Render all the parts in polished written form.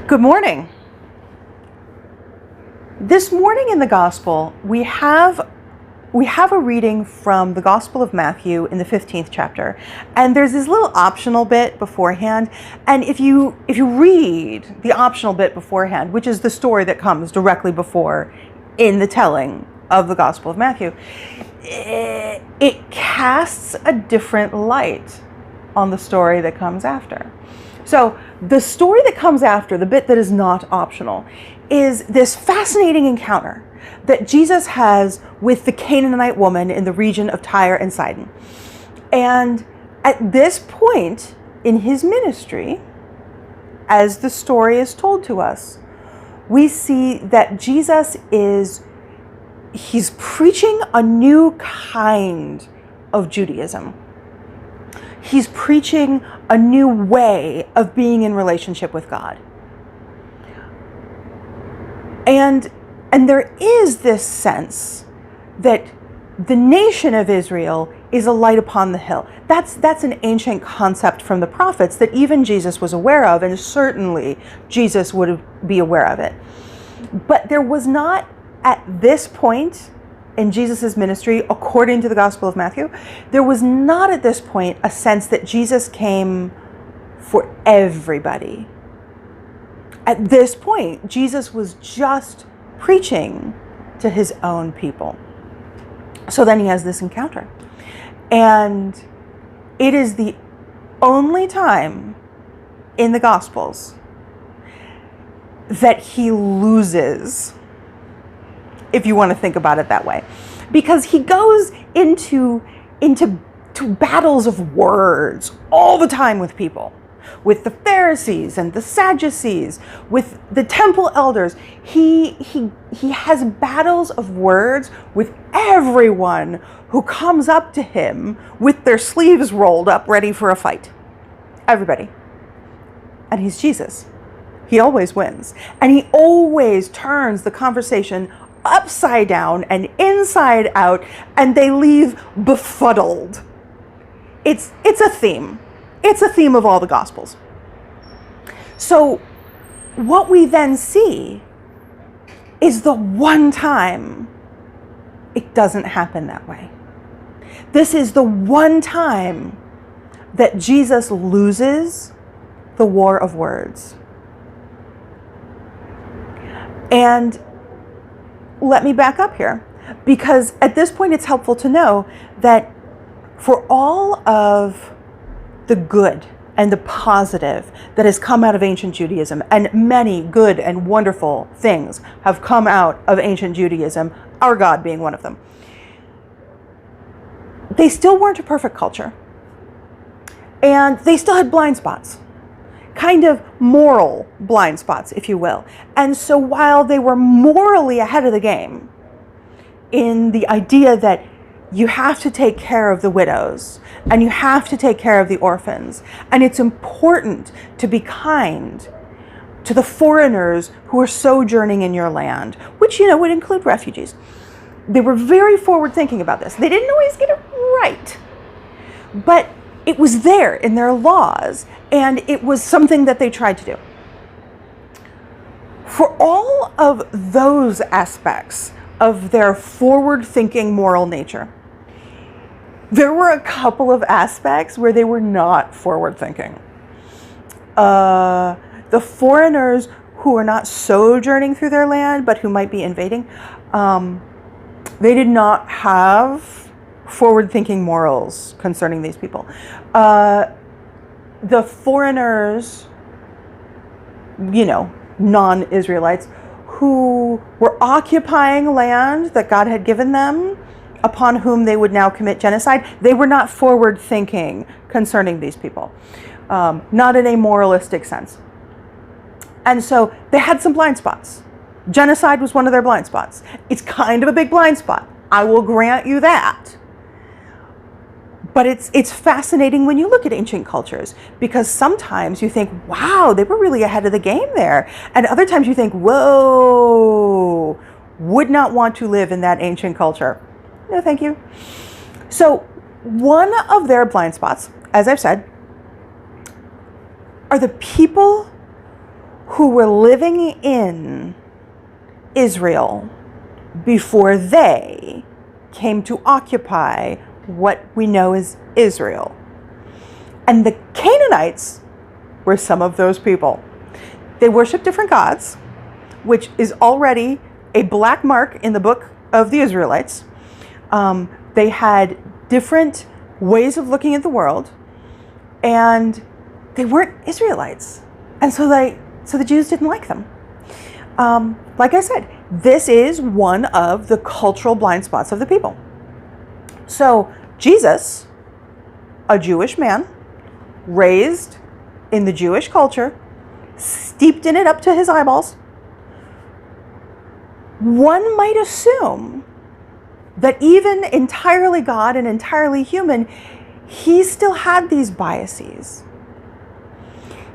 Good morning. This morning in the Gospel, we have a reading from the Gospel of Matthew in the 15th chapter. And there's this little optional bit beforehand. And if you read the optional bit beforehand, which is the story that comes directly before in the telling of the Gospel of Matthew, it casts a different light on the story that comes after. So the story that comes after, the bit that is not optional, is this fascinating encounter that Jesus has with the Canaanite woman in the region of Tyre and Sidon. And at this point in his ministry, as the story is told to us, we see that Jesus he's preaching a new kind of Judaism. He's preaching a new way of being in relationship with God. And there is this sense that the nation of Israel is a light upon the hill. That's an ancient concept from the prophets that even Jesus was aware of, and certainly Jesus would be aware of it. But there was not at this point in Jesus' ministry, according to the Gospel of Matthew, there was not at this point a sense that Jesus came for everybody. At this point, Jesus was just preaching to his own people. So then he has this encounter. And it is the only time in the Gospels that he loses, if you want to think about it that way. Because he goes into battles of words all the time with people. With the Pharisees and the Sadducees, with the temple elders. He has battles of words with everyone who comes up to him with their sleeves rolled up, ready for a fight. Everybody. And he's Jesus. He always wins. And he always turns the conversation upside down and inside out, and they leave befuddled. It's a theme. It's a theme of all the Gospels. So what we then see is the one time it doesn't happen that way. This is the one time that Jesus loses the war of words. And let me back up here, because at this point it's helpful to know that for all of the good and the positive that has come out of ancient Judaism, and many good and wonderful things have come out of ancient Judaism, our God being one of them, they still weren't a perfect culture. And they still had blind spots. Kind of moral blind spots, if you will. And so while they were morally ahead of the game in the idea that you have to take care of the widows and you have to take care of the orphans, and it's important to be kind to the foreigners who are sojourning in your land, which, would include refugees. They were very forward thinking about this. They didn't always get it right, but it was there in their laws, and it was something that they tried to do. For all of those aspects of their forward-thinking moral nature, there were a couple of aspects where they were not forward-thinking. The foreigners who are not sojourning through their land, but who might be invading, they did not have forward-thinking morals concerning these people. The foreigners, non-Israelites, who were occupying land that God had given them, upon whom they would now commit genocide, they were not forward-thinking concerning these people, not in a moralistic sense. And so they had some blind spots. Genocide was one of their blind spots. It's kind of a big blind spot. I will grant you that. But it's fascinating when you look at ancient cultures, because sometimes you think, wow, they were really ahead of the game there. And other times you think, whoa, would not want to live in that ancient culture. No, thank you. So one of their blind spots, as I've said, are the people who were living in Israel before they came to occupy what we know as Israel. And the Canaanites were some of those people. They worshiped different gods, which is already a black mark in the book of the Israelites. They had different ways of looking at the world, and they weren't Israelites. And so the Jews didn't like them. Like I said, this is one of the cultural blind spots of the people. So Jesus, a Jewish man, raised in the Jewish culture, steeped in it up to his eyeballs, one might assume that even entirely God and entirely human, he still had these biases.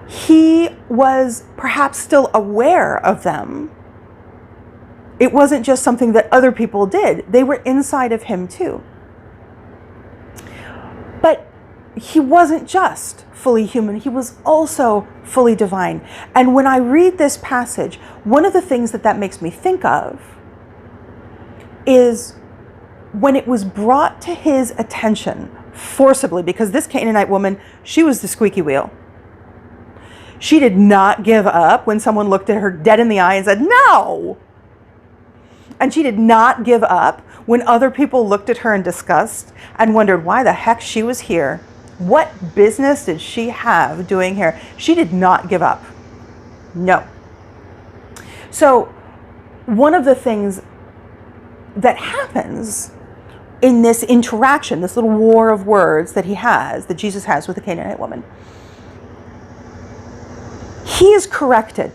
He was perhaps still aware of them. It wasn't just something that other people did. They were inside of him too. But he wasn't just fully human. He was also fully divine. And when I read this passage, one of the things that makes me think of is when it was brought to his attention forcibly, because this Canaanite woman, she was the squeaky wheel. She did not give up when someone looked at her dead in the eye and said, no. And she did not give up when other people looked at her in disgust and wondered why the heck she was here. What business did she have doing here? She did not give up. No. So one of the things that happens in this interaction, this little war of words that that Jesus has with the Canaanite woman, he is corrected.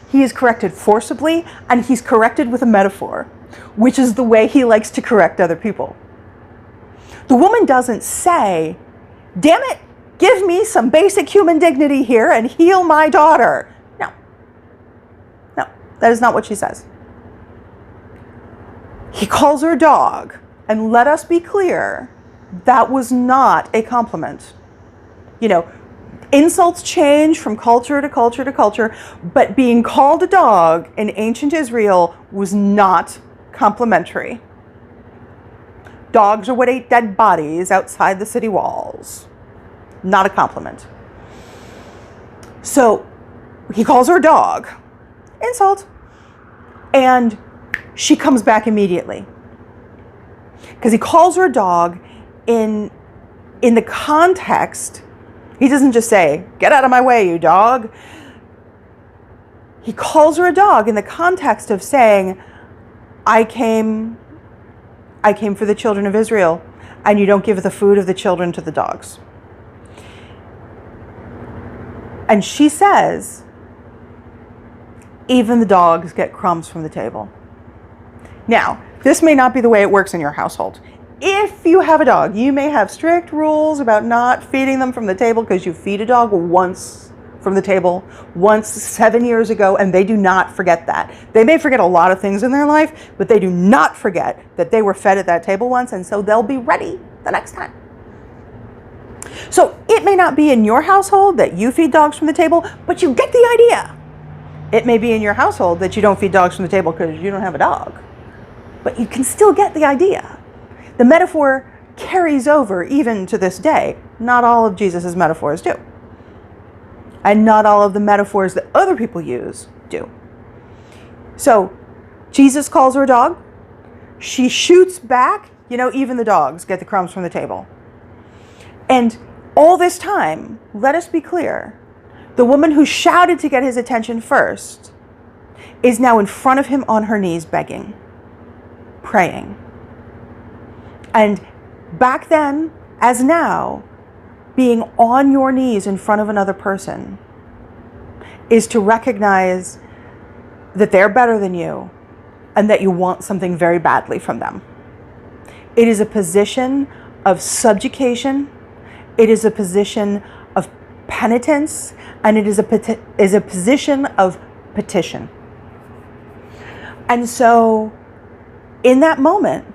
He is corrected forcibly, and he's corrected with a metaphor, which is the way he likes to correct other people. The woman doesn't say, damn it, give me some basic human dignity here and heal my daughter. No, that is not what she says. He calls her dog, and let us be clear, that was not a compliment. Insults change from culture to culture to culture, but being called a dog in ancient Israel was not complimentary. Dogs are what ate dead bodies outside the city walls. Not a compliment. So he calls her a dog. Insult. And she comes back immediately. Because he calls her a dog in the context. He doesn't just say, get out of my way, you dog. He calls her a dog in the context of saying, I came for the children of Israel, and you don't give the food of the children to the dogs. And she says, even the dogs get crumbs from the table. Now, this may not be the way it works in your household. If you have a dog, you may have strict rules about not feeding them from the table, because you feed a dog once from the table, once 7 years ago, and they do not forget that. They may forget a lot of things in their life, but they do not forget that they were fed at that table once, and so they'll be ready the next time. So it may not be in your household that you feed dogs from the table, but you get the idea. It may be in your household that you don't feed dogs from the table because you don't have a dog, but you can still get the idea. The metaphor carries over even to this day. Not all of Jesus's metaphors do. And not all of the metaphors that other people use do. So Jesus calls her a dog. She shoots back. Even the dogs get the crumbs from the table. And all this time, let us be clear, the woman who shouted to get his attention first is now in front of him on her knees begging, praying. And back then, as now, being on your knees in front of another person is to recognize that they're better than you and that you want something very badly from them. It is a position of subjugation. It is a position of penitence, and it is a position of petition. And so, in that moment,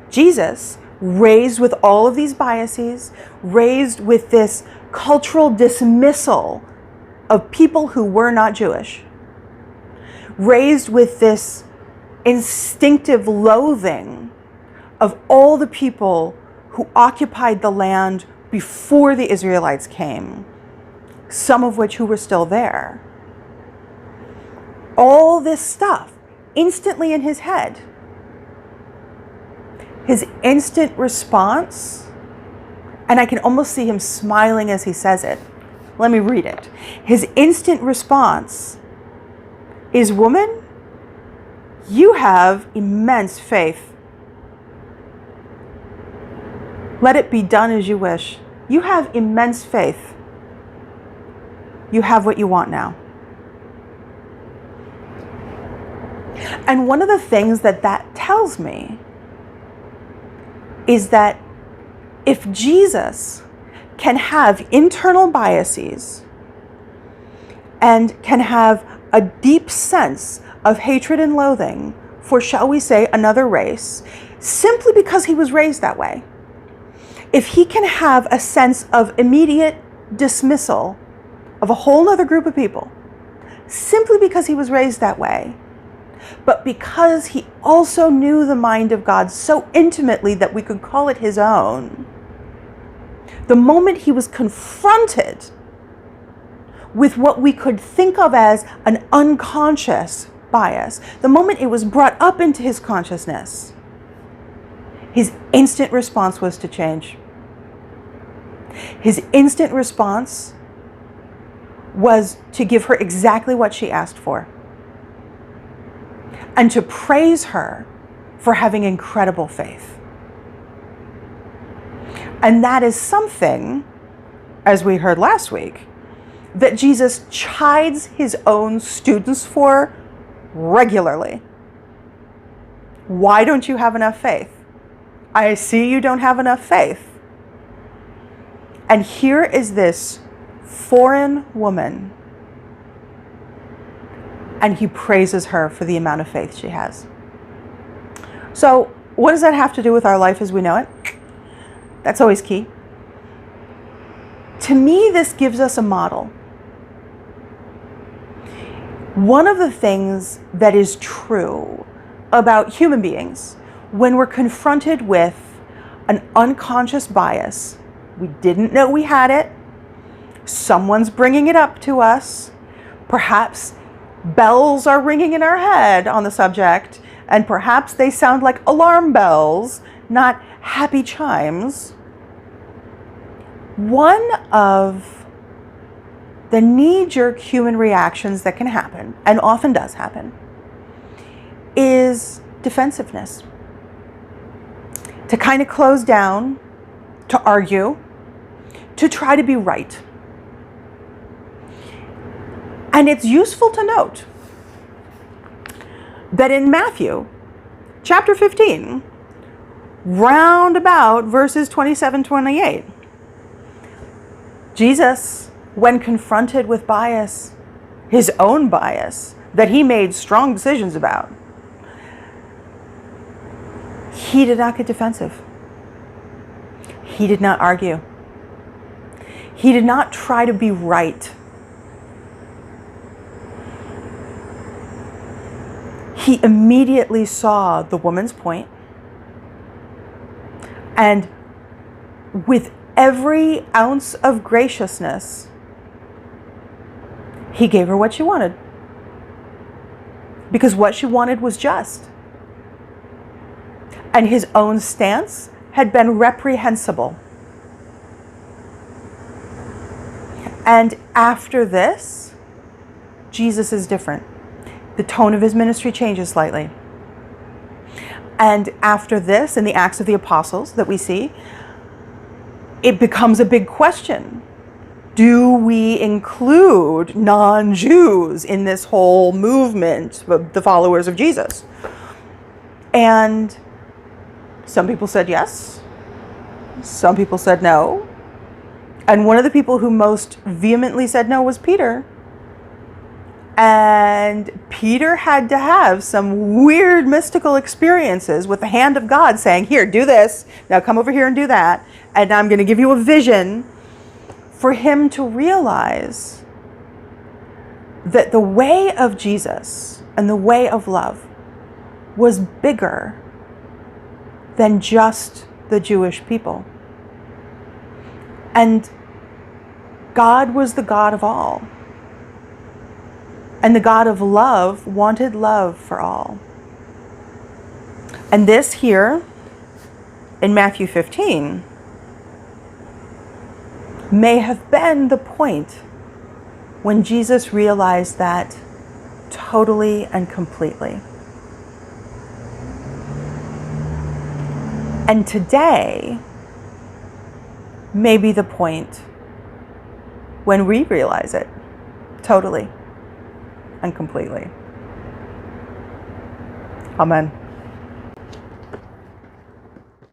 Jesus, raised with all of these biases, raised with this cultural dismissal of people who were not Jewish, raised with this instinctive loathing of all the people who occupied the land before the Israelites came, some of which who were still there. All this stuff instantly in his head. His instant response, and I can almost see him smiling as he says it. Let me read it. His instant response is, "Woman, you have immense faith. Let it be done as you wish." You have immense faith. You have what you want now. And one of the things that tells me is that if Jesus can have internal biases and can have a deep sense of hatred and loathing for, shall we say, another race, simply because he was raised that way, if he can have a sense of immediate dismissal of a whole other group of people, simply because he was raised that way, but because he also knew the mind of God so intimately that we could call it his own, the moment he was confronted with what we could think of as an unconscious bias, the moment it was brought up into his consciousness, his instant response was to change. His instant response was to give her exactly what she asked for, and to praise her for having incredible faith. And that is something, as we heard last week, that Jesus chides his own students for regularly. Why don't you have enough faith? I see you don't have enough faith. And here is this foreign woman, and he praises her for the amount of faith she has. So what does that have to do with our life as we know it? That's always key. To me, this gives us a model. One of the things that is true about human beings when we're confronted with an unconscious bias, we didn't know we had it, someone's bringing it up to us, perhaps bells are ringing in our head on the subject, and perhaps they sound like alarm bells, not happy chimes. One of the knee-jerk human reactions that can happen, and often does happen, is defensiveness. To kind of close down, to argue, to try to be right. And it's useful to note that in Matthew chapter 15, round about verses 27-28, Jesus, when confronted with bias, his own bias, that he made strong decisions about, he did not get defensive. He did not argue. He did not try to be right. He immediately saw the woman's point, and with every ounce of graciousness, he gave her what she wanted, because what she wanted was just. And his own stance had been reprehensible. And after this, Jesus is different. The tone of his ministry changes slightly. And after this, in the Acts of the Apostles that we see, it becomes a big question. Do we include non-Jews in this whole movement of the followers of Jesus? And some people said yes. Some people said no. And one of the people who most vehemently said no was Peter. And Peter had to have some weird mystical experiences with the hand of God saying, here, do this. Now come over here and do that. And I'm going to give you a vision, for him to realize that the way of Jesus and the way of love was bigger than just the Jewish people. And God was the God of all. And the God of love wanted love for all. And this here in Matthew 15 may have been the point when Jesus realized that totally and completely. And today may be the point when we realize it totally and completely. Amen.